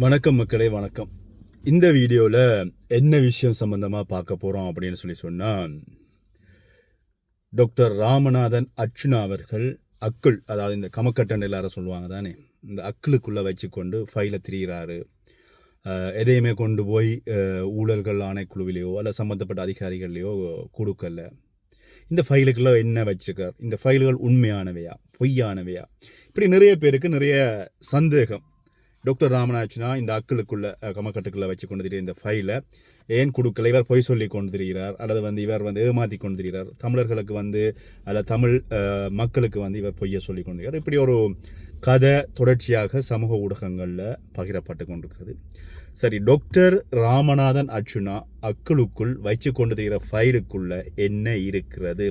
வணக்கம் மக்களே, வணக்கம். இந்த வீடியோவில் என்ன விஷயம் சம்பந்தமாக பார்க்க போகிறோம் அப்படின்னு சொன்னால், டாக்டர் ராமநாதன் அர்ச்சுனா அவர்கள் அக்குள், அதாவது இந்த கமக்கட்டன் எல்லாரும் சொல்லுவாங்க தானே, இந்த அக்குளுக்குள்ளே வச்சுக்கொண்டு ஃபைலை திரிகிறாரு. எதையுமே கொண்டு போய் ஊழல்கள் ஆணைக்குழுவிலையோ அல்ல சம்மந்தப்பட்ட அதிகாரிகள்லையோ கொடுக்கல. இந்த ஃபைலுக்குள்ள என்ன வச்சிருக்கார், இந்த ஃபைல்கள் உண்மையானவையா பொய்யானவையா, இப்படி நிறைய பேருக்கு நிறைய சந்தேகம். டாக்டர் ராமநாதனா இந்த அக்களுக்குள்ள கமக்கட்டுக்குள்ளே வச்சு கொண்டு திரிகிற இந்த ஃபைலை ஏன் கொடுக்கல, இவர் பொய் சொல்லி கொண்டு திரிகிறார் அல்லது இவர் ஏமாற்றி கொண்டு திரிகிறார், தமிழர்களுக்கு அல்ல தமிழ் மக்களுக்கு இவர் பொய்யை சொல்லி கொண்டு திரிகிறார். இப்படி ஒரு கதை தொடர்ச்சியாக சமூக ஊடகங்களில் பகிரப்பட்டு கொண்டிருக்கிறது. சரி, டாக்டர் ராமநாதன் அர்ச்சுனா அக்களுக்குள் வச்சு கொண்டு திரிகிற ஃபைலுக்குள்ள என்ன இருக்கிறது,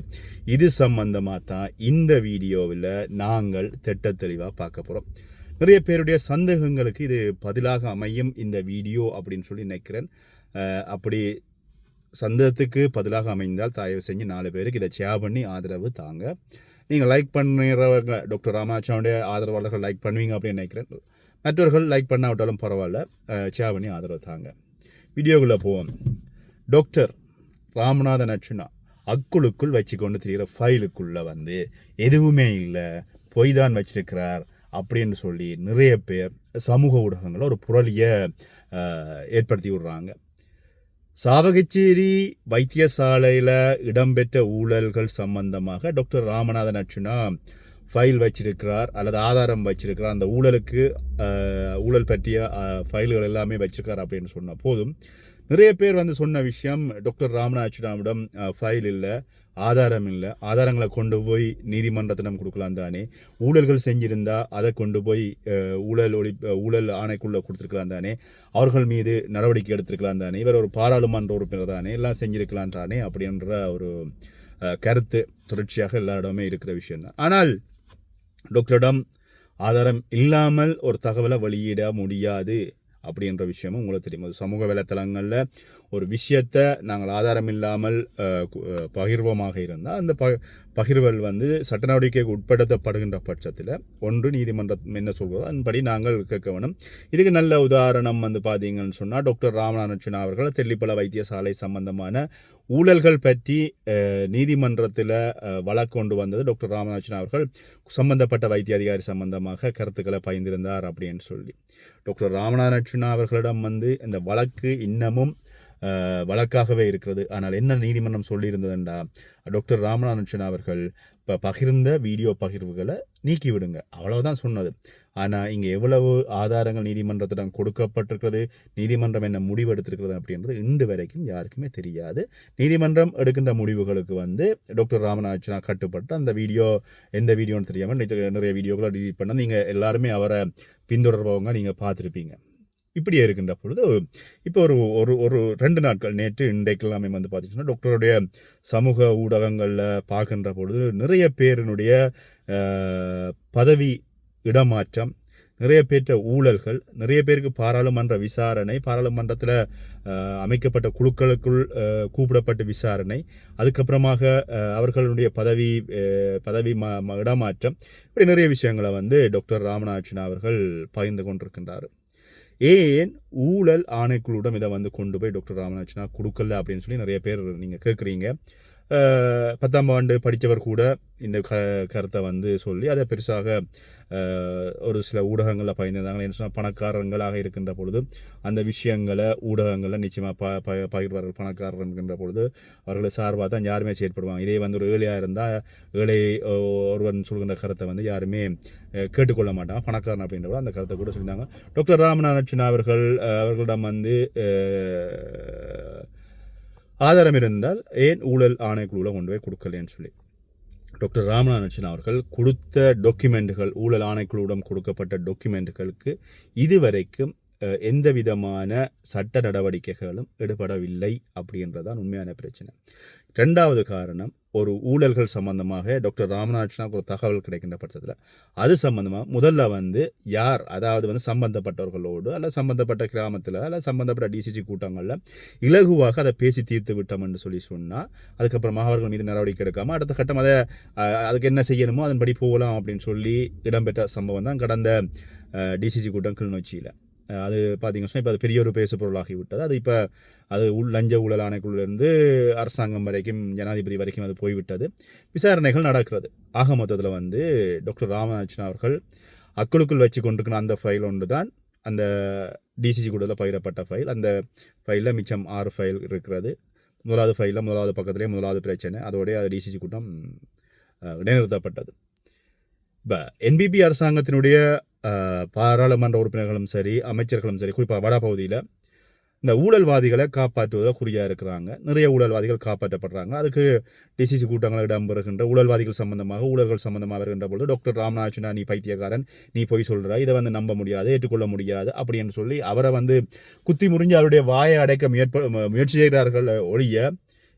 இது சம்பந்தமாக தான் இந்த வீடியோவில் நாங்கள் திட்ட தெளிவாக பார்க்க போகிறோம். நிறைய பேருடைய சந்தேகங்களுக்கு இது பதிலாக அமையும் இந்த வீடியோ அப்படின்னு சொல்லி நினைக்கிறேன். அப்படி சந்தேகத்துக்கு பதிலாக அமைந்தால் தயவு செஞ்சு 4 பேருக்கு இதை ஷேர் பண்ணி ஆதரவு தாங்க. நீங்கள் லைக் பண்ணுறவங்க, டாக்டர் ராமநாதனுடைய ஆதரவாளர்கள் லைக் பண்ணுவீங்க அப்படின்னு நினைக்கிறேன். மற்றவர்கள் லைக் பண்ணாவிட்டாலும் பரவாயில்ல, ஷேர் பண்ணி ஆதரவு தாங்க. வீடியோக்குள்ளே போவோம். டாக்டர் ராமநாதன் அர்ச்சுனா அக்குளுக்குள் வச்சு கொண்டு திரிகிற ஃபைலுக்குள்ளே எதுவுமே இல்லை, பொய் தான் வச்சிருக்கிறார் அப்படின்னு சொல்லி நிறைய பேர் சமூக ஊடகங்களில் ஒரு புரளியை ஏற்படுத்தி விடுறாங்க. சாவகச்சேரி வைத்தியசாலையில் இடம்பெற்ற ஊழல்கள் சம்பந்தமாக டாக்டர் ராமநாதன் அர்ச்சுனா ஃபைல் வச்சிருக்கிறார் அல்லது ஆதாரம் வச்சிருக்கிறார், அந்த ஊழல் பற்றிய ஃபைல்கள் எல்லாமே வச்சிருக்கார் அப்படின்னு சொன்ன போதும் நிறைய பேர் சொன்ன விஷயம், டாக்டர் ராமநாதன் அர்ச்சுனாவிடம் ஃபைல் இல்லை, ஆதாரம் இல்லை, ஆதாரங்களை கொண்டு போய் நீதிமன்றத்திடம் கொடுக்கலாம் தானே, ஊழல்கள் செஞ்சிருந்தா அதை கொண்டு போய் ஊழல் ஆணைக்குள்ளே கொடுத்துருக்கலாம் தானே, அவர்கள் மீது நடவடிக்கை எடுத்திருக்கலாம் தானே, இவர் ஒரு பாராளுமன்ற உறுப்பினர் தானே, எல்லாம் செஞ்சிருக்கலாம் தானே அப்படின்ற ஒரு கருத்து தொடர்ச்சியாக எல்லாரிடமே இருக்கிற விஷயம்தான். ஆனால் டாக்டரிடம் ஆதாரம் இல்லாமல் ஒரு தகவலை வெளியிட முடியாது அப்படின்ற விஷயமும் உங்களுக்கு தெரியும். சமூக வலைத்தளங்களில் ஒரு விஷயத்தை நாங்கள் ஆதாரம் இல்லாமல் பகிர்வமாக இருந்தால் அந்த பகிர்வல் சட்ட நடவடிக்கைக்கு உட்படுத்தப்படுகின்ற பட்சத்தில் ஒன்று நீதிமன்றம் என்ன சொல்வதோ அதன்படி நாங்கள் கேட்க வேணும். இதுக்கு நல்ல உதாரணம் பார்த்தீங்கன்னு சொன்னால், டாக்டர் ராமநாதன் அர்ச்சுனா அவர்கள் தெல்லிப்பள வைத்தியசாலை சம்பந்தமான ஊழல்கள் பற்றி நீதிமன்றத்தில் வழக்கு கொண்டு வந்தது. டாக்டர் ராமநாதன் அர்ச்சுனா அவர்கள் சம்பந்தப்பட்ட வைத்திய அதிகாரி சம்பந்தமாக கருத்துக்களை பகிர்ந்திருந்தார் அப்படின்னு சொல்லி டாக்டர் ராமநாதன் அர்ச்சுனா அவர்களிடம் இந்த வழக்கு இன்னமும் வழக்காகவே இருக்கிறது. ஆனால் என்ன நீதிமன்றம் சொல்லியிருந்ததுண்டா, டாக்டர் ராமநாதன் அர்ச்சுனா அவர்கள் இப்போ பகிர்ந்த வீடியோ பகிர்வுகளை நீக்கிவிடுங்க, அவ்வளவுதான் சொன்னது. ஆனால் இங்கே எவ்வளவு ஆதாரங்கள் நீதிமன்றத்திடம் கொடுக்கப்பட்டிருக்கிறது, நீதிமன்றம் என்ன முடிவு எடுத்திருக்கிறது அப்படின்றது இன்று வரைக்கும் யாருக்குமே தெரியாது. நீதிமன்றம் எடுக்கின்ற முடிவுகளுக்கு டாக்டர் ராமநாதன் அர்ச்சுனா கட்டுப்பட்டு அந்த வீடியோ எந்த வீடியோன்னு தெரியாமல் நிறைய வீடியோக்களை டிலீட் பண்ண நீங்கள் எல்லாருமே அவரை பின்தொடர்பவங்க நீங்கள் பார்த்துருப்பீங்க. இப்படியே இருக்கின்ற பொழுது இப்போ ஒரு 2 நாட்கள், நேற்று இன்றைக்கு எல்லாமே பார்த்துச்சுன்னா டாக்டருடைய சமூக ஊடகங்களில் பார்க்கின்ற பொழுது நிறைய பேரினுடைய பதவி இடமாற்றம், நிறைய பேற்ற ஊழல்கள், நிறைய பேருக்கு பாராளுமன்ற விசாரணை, பாராளுமன்றத்தில் அமைக்கப்பட்ட குழுக்களுக்குள் கூப்பிடப்பட்ட விசாரணை, அதுக்கப்புறமாக அவர்களுடைய பதவி இடமாற்றம், இப்படி நிறைய விஷயங்களை டாக்டர் ராமநாதன் அர்ச்சுனா அவர்கள் பகிர்ந்து கொண்டிருக்கின்றார். ஏன் ஊழல் ஆணைக்குழுவிடம் இதை கொண்டு போய் டாக்டர் ராமநாதன் அர்ச்சுனா கொடுக்கல அப்படின்னு சொல்லி நிறைய பேர் நீங்கள் கேட்குறீங்க. 10ஆம் ஆண்டு படித்தவர் கூட இந்த கருத்தை சொல்லி அதை பெருசாக ஒரு சில ஊடகங்களில் பகிர்ந்தாங்க. என்ன சொன்னால், பணக்காரங்களாக இருக்கின்ற பொழுது அந்த விஷயங்களை ஊடகங்களில் நிச்சயமாக பகிர்வார்கள். பணக்காரர் என்கின்ற பொழுது அவர்களை சார்பாக தான் யாருமே செயற்படுவாங்க. இதே ஒரு ஏழையாக இருந்தால் ஏழை ஒருவன் சொல்கின்ற கருத்தை யாருமே கேட்டுக்கொள்ள மாட்டாங்க. பணக்காரன் அப்படின்ற அந்த கருத்தை கூட சொல்லியிருந்தாங்க. டாக்டர் ராமநாதன் அர்ச்சுனா அவர்களிடம் ஆதாரம் இருந்தால் ஏன் ஊழல் ஆணைக்குழுவில் கொண்டு போய் கொடுக்கலன்னு சொல்லி டாக்டர் ராமநாதன் அர்ச்சுனா அவர்கள் கொடுத்த டாக்குமெண்ட்டுகள், ஊழல் ஆணைக்குழுவிடம் கொடுக்கப்பட்ட டாக்குமெண்ட்டுகளுக்கு இதுவரைக்கும் எந்த விதமான சட்ட நடவடிக்கைகளும் எடுபடவில்லை அப்படின்றதான் உண்மையான பிரச்சனை. 2வது காரணம், ஒரு ஊழல்கள் சம்பந்தமாக டாக்டர் ராமநாதன் அர்ச்சுனாவுக்கு ஒரு தகவல் கிடைக்கின்ற பட்சத்தில் அது சம்பந்தமாக முதல்ல யார், அதாவது சம்பந்தப்பட்டவர்களோடு அல்ல சம்பந்தப்பட்ட கிராமத்தில் அல்ல சம்பந்தப்பட்ட டிசிசி கூட்டங்களில் இலகுவாக அதை பேசி தீர்த்து விட்டோம் என்று சொன்னால் அதுக்கப்புறமா அவர்கள் மீது நடவடிக்கை எடுக்காமல் அடுத்த கட்டம் அதுக்கு என்ன செய்யணுமோ அதன்படி போகலாம் அப்படின்னு சொல்லி இடம்பெற்ற சம்பவம் தான் கடந்த டிசிசி கூட்டம் கிளிநொச்சியில். அது பார்த்தீங்கன்னு சொன்னால் இப்போ அது பெரிய ஒரு பேசு பொருளாகிவிட்டது. அது இப்போ அது லஞ்ச ஊழல் ஆணைக்குழுவிலிருந்து அரசாங்கம் வரைக்கும் ஜனாதிபதி வரைக்கும் அது போய்விட்டது. விசாரணைகள் நடக்கிறது. ஆக மொத்தத்தில் வந்து டாக்டர் ராமநாதன் அவர்கள் அக்களுக்குள் வச்சு கொண்டிருக்கிற அந்த ஃபைல் ஒன்று தான் அந்த டிசிசி கூடத்தில் பகிரப்பட்ட ஃபைல். அந்த ஃபைலில் மிச்சம் 6 ஃபைல் இருக்கிறது. முதலாவது ஃபைலில் முதலாவது பக்கத்திலே முதலாவது பிரச்சனை, அதோடைய அது டிசிசி கூட்டம் இடைநிறுத்தப்பட்டது. இப்போ என்பிபி அரசாங்கத்தினுடைய பாராளுமன்ற உறுப்பினர்களும் சரி, அமைச்சர்களும் சரி, குறிப்பாக வடபகுதியில் இந்த ஊழல்வாதிகளை காப்பாற்றுவதில் குறியாக இருக்கிறாங்க. நிறைய ஊழல்வாதிகள் காப்பாற்றப்படுறாங்க. அதுக்கு டிசிசி கூட்டங்கள் இடம்பெறுகின்ற ஊழல்வாதிகள் ஊழல்கள் சம்பந்தமாக வருகின்ற பொழுது டாக்டர் ராமநாதன் நீ பைத்தியக்காரன், நீ பொய் சொல்கிற, இதை வந்து நம்ப முடியாது, ஏற்றுக்கொள்ள முடியாது அப்படின்னு சொல்லி அவரை வந்து குத்தி முறிஞ்சு அவருடைய வாயை அடைக்க முயற்சி செய்கிறார்கள் ஒழிய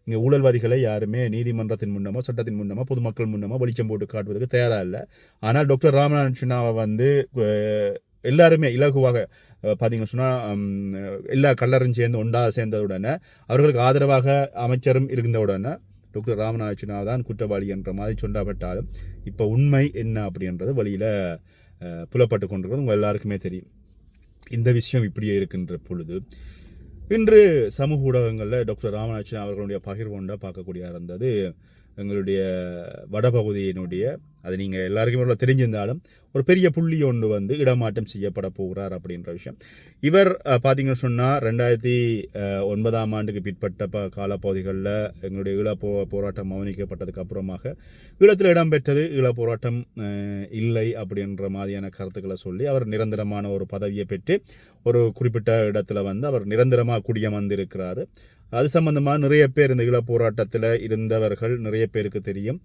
இங்கே ஊழல்வாதிகளை யாருமே நீதிமன்றத்தின் முன்னமோ சட்டத்தின் முன்னமோ பொதுமக்கள் முன்னமோ வெளிச்சம் போட்டு காட்டுவதற்கு தயாராக இல்லை. ஆனால் டாக்டர் ராமநாதன் வந்து எல்லாருமே இலகுவாக பார்த்தீங்கன்னு சொன்னால் எல்லா கல்லரும் சேர்ந்து ஒன்றாக சேர்ந்தவுடனே அவர்களுக்கு ஆதரவாக அமைச்சரும் இருந்தவுடனே டாக்டர் ராமநாதன் தான் குற்றவாளி என்ற மாதிரி சொன்னப்பட்டாலும் இப்போ உண்மை என்ன அப்படின்றது வழியில் புலப்பட்டு கொண்டிருக்கிறது உங்கள் எல்லாருக்குமே தெரியும். இந்த விஷயம் இப்படியே இருக்கின்ற பொழுது இன்று சமூக ஊடகங்களில் டாக்டர் ராமநாதன் அவர்களுடைய பகிர்வு ஒன்றை பார்க்கக்கூடிய இருந்தது. எங்களுடைய வடபகுதியினுடைய அது நீங்கள் எல்லாருக்குமே தெரிஞ்சிருந்தாலும் ஒரு பெரிய புள்ளி ஒன்று வந்து இடமாற்றம் செய்யப்பட போகிறார் அப்படின்ற விஷயம். இவர் பார்த்தீங்கன்னு சொன்னால் 2009 ஆண்டுக்கு பிற்பட்ட காலப்பகுதிகளில் எங்களுடைய போராட்டம் கவனிக்கப்பட்டதுக்கு அப்புறமாக ஈழத்தில் இடம்பெற்றது போராட்டம் இல்லை அப்படின்ற மாதிரியான கருத்துக்களை சொல்லி அவர் நிரந்தரமான ஒரு பதவியை பெற்று ஒரு குறிப்பிட்ட இடத்துல வந்து அவர் நிரந்தரமாக குடியமர்ந்திருக்கிறாரு. அது சம்பந்தமாக நிறைய பேர் இந்த போராட்டத்தில் இருந்தவர்கள் நிறைய பேருக்கு தெரியும்.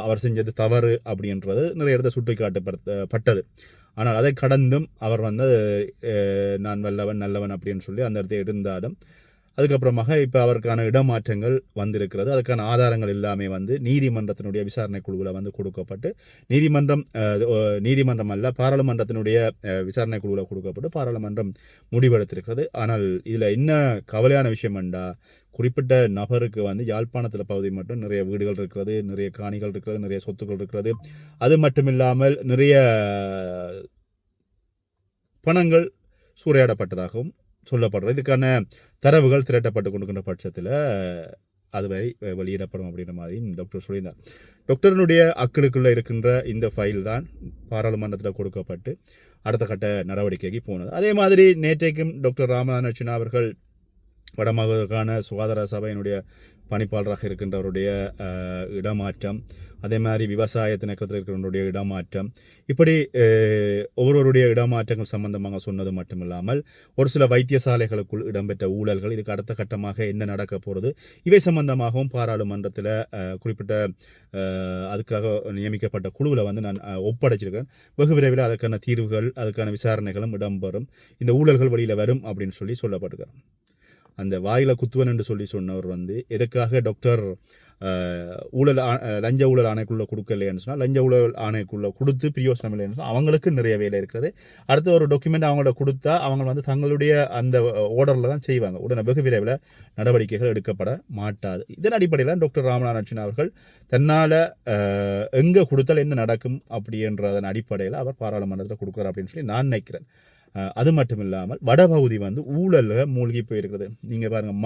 அவர் செஞ்சது தவறு அப்படின்றது நிறைய இடத்த சுட்டி காட்டப்பட்டது. ஆனால் அதை கடந்தும் அவர் வந்து நான் நல்லவன் அப்படின்னு சொல்லி அந்த இடத்துல இருந்தாலும் அதுக்கப்புறமாக இப்போ அவருக்கான இடமாற்றங்கள் வந்திருக்கிறது. அதுக்கான ஆதாரங்கள் எல்லாமே வந்து நீதிமன்றத்தினுடைய விசாரணை குழுவில் வந்து கொடுக்கப்பட்டு நீதிமன்றம் அல்ல பாராளுமன்றத்தினுடைய விசாரணை குழுவில் கொடுக்கப்பட்டு பாராளுமன்றம் முடிவெடுத்திருக்கிறது. ஆனால் இதில் என்ன கவலையான விஷயம் என்றா குறிப்பிட்ட நபருக்கு வந்து யாழ்ப்பாணத்தில் பகுதி மட்டும் நிறைய வீடுகள் இருக்கிறது, நிறைய காணிகள் இருக்கிறது, நிறைய சொத்துக்கள் இருக்கிறது. அது மட்டும் இல்லாமல் நிறைய பணங்கள் சூறையாடப்பட்டதாகவும் சொல்லப்படுறது. இதுக்கான தரவுகள் திரட்டப்பட்டு கொண்டிருக்கின்ற பட்சத்தில் அதுவரை வெளியிடப்படும் அப்படின்ற மாதிரி டாக்டர் சொல்லியிருந்தார். டாக்டரினுடைய அக்களுக்குள்ளே இருக்கின்ற இந்த ஃபைல் தான் பாராளுமன்றத்தில் கொடுக்கப்பட்டு அடுத்த கட்ட நடவடிக்கைக்கு போனது. அதே மாதிரி நேற்றைக்கும் டாக்டர் ராமநாதன் அவர்கள் வடமாகாண சுகாதார சபையினுடைய பணிப்பாளராக இருக்கின்றவருடைய இடமாற்றம், அதே மாதிரி விவசாய திணைக்களத்தில் இருக்கிறவருடைய இடமாற்றம், இப்படி ஒவ்வொருவருடைய இடமாற்றங்கள் சம்பந்தமாக சொன்னது மட்டுமில்லாமல் ஒரு சில வைத்தியசாலைகளுக்குள் இடம்பெற்ற ஊழல்கள், இதுக்கு அடுத்த கட்டமாக என்ன நடக்க போகிறது, இவை சம்பந்தமாகவும் பாராளுமன்றத்தில் குறிப்பிட்ட அதுக்காக நியமிக்கப்பட்ட குழுவில் வந்து நான் ஒப்படைச்சிருக்கேன். வெகு விரைவில் அதற்கான தீர்வுகள் அதுக்கான விசாரணைகளும் இடம்பெறும், இந்த ஊழல்கள் வெளியில் வரும் அப்படின்னு சொல்லப்பட்டிருக்கிறேன். அந்த வாயில குத்துவன் என்று சொல்லி சொன்னவர் வந்து எதுக்காக டாக்டர் லஞ்ச ஊழல் ஆணைக்குள்ளே கொடுக்கலைன்னு சொன்னால் லஞ்ச ஊழல் ஆணைக்குள்ளே கொடுத்து பிரியோசனம் இல்லைன்னு சொன்னால் அவங்களுக்கு நிறைய வேலை இருக்கிறது. அடுத்த ஒரு டாக்குமெண்ட் அவங்கள்ட்ட கொடுத்தா அவங்க வந்து தங்களுடைய அந்த ஓர்டரில் தான் செய்வாங்க. உடனே வெகு விரைவில் நடவடிக்கைகள் எடுக்கப்பட மாட்டாது. இதன் அடிப்படையில் டாக்டர் ராமநாதன் அவர்கள் தன்னால் எங்கே கொடுத்தால் என்ன நடக்கும் அப்படின்றதன் அடிப்படையில் அவர் பாராளுமன்றத்தில் கொடுக்குறார் அப்படின்னு சொல்லி நான் நினைக்கிறேன். அது மட்டும் இல்லாமல் வடபகுதி வந்து ஊழலில் மூழ்கி போயிருக்கிறது. நீங்கள் பாருங்கள்,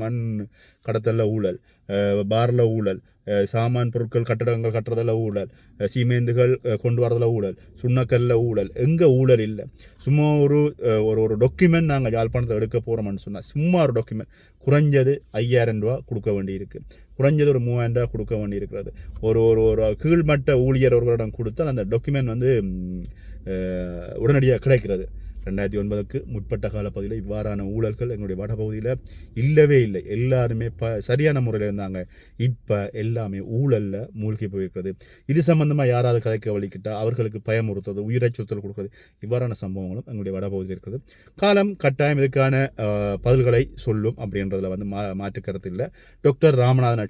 மண் கடத்தலில் ஊழல், பாரில் ஊழல், சாமான் பொருட்கள் கட்டடங்கள் கட்டுறதில் ஊழல், சீமேந்துகள் கொண்டு வரதில் ஊழல், சுண்ணக்கல்ல ஊழல், எங்கே ஊழல் இல்லை. சும்மா ஒரு டாக்குமெண்ட் நாங்கள் யாழ்ப்பாணத்தில் எடுக்க போகிறோம்னு சொன்னால் சும்மா ஒரு டாக்குமெண்ட் குறைஞ்சது 5000 ரூபா கொடுக்க வேண்டியிருக்கு, குறைஞ்சது ஒரு 3000 ரூபா கொடுக்க வேண்டியிருக்கிறது. ஒரு கீழ்மட்ட ஊழியர் ஒருவரிடம் கொடுத்தால் அந்த டாக்குமெண்ட் வந்து உடனடியாக கிடைக்கிறது. 2009க்கு முற்பட்ட காலப்பகுதியில் இவ்வாறான ஊழல்கள் எங்களுடைய வடபகுதியில் இல்லவே இல்லை. எல்லாருமே சரியான முறையில் இருந்தாங்க. இப்போ எல்லாமே ஊழலில் மூழ்கி போயிருக்கிறது. இது சம்பந்தமாக யாராவது கதைக்க வலிக்கிட்டால் அவர்களுக்கு பயமுறுத்துறது, உயிரச்சுறுத்தல் கொடுக்குறது, இவ்வாறான சம்பவங்களும் எங்களுடைய வடபகுதியில் இருக்கிறது. காலம் கட்டாயம் இதுக்கான பதில்களை சொல்லும் அப்படின்றதுல வந்து மாற்று கருத்து இல்லை. டாக்டர் ராமநாதன்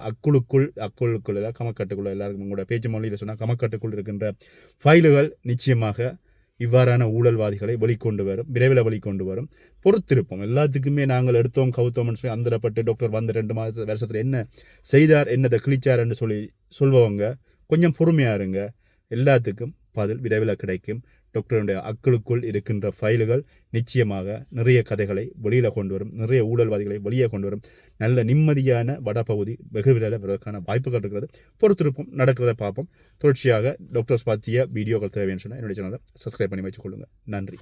அக்குழுக்குள்ள கமக்கட்டுக்குள்ள எல்லாருக்கும் உங்களோட பேச்சு மொழியில் சொன்னால் கமக்கட்டுக்குள் இருக்கின்ற ஃபைலுகள் நிச்சயமாக இவ்வாறான ஊழல்வாதிகளை விரைவில் வெளிக்கொண்டு வரும். பொறுத்திருப்போம். எல்லாத்துக்குமே நாங்கள் எடுத்தோம் கவுத்தோம்னு சொல்லி அந்தரப்பட்டு டாக்டர் வந்து 2 வருஷத்தில் என்ன செய்தார், என்னதை கிழிச்சார் என்று சொல்லுவவங்க கொஞ்சம் பொறுமையாக இருங்க. எல்லாத்துக்கும் பதில் விரைவில் கிடைக்கும். டாக்டருடைய அக்களுக்குள் இருக்கின்ற ஃபைல்கள் நிச்சயமாக நிறைய கதைகளை வெளியில் கொண்டு வரும், நிறைய ஊழல்வாதிகளை வெளியே கொண்டு வரும். நல்ல நிம்மதியான வடபகுதி வெகு விரைவில் வருவதற்கான வாய்ப்புகள் இருக்கிறது. பொறுத்திருப்போம், நடக்கிறத பார்ப்போம். தொடர்ச்சியாக டாக்டர்ஸ் பற்றிய வீடியோக்கள் தேவைன்னு சொன்னால் என்னுடைய சேனலை சப்ஸ்கிரைப் பண்ணி வச்சுக்கொள்ளுங்கள். நன்றி.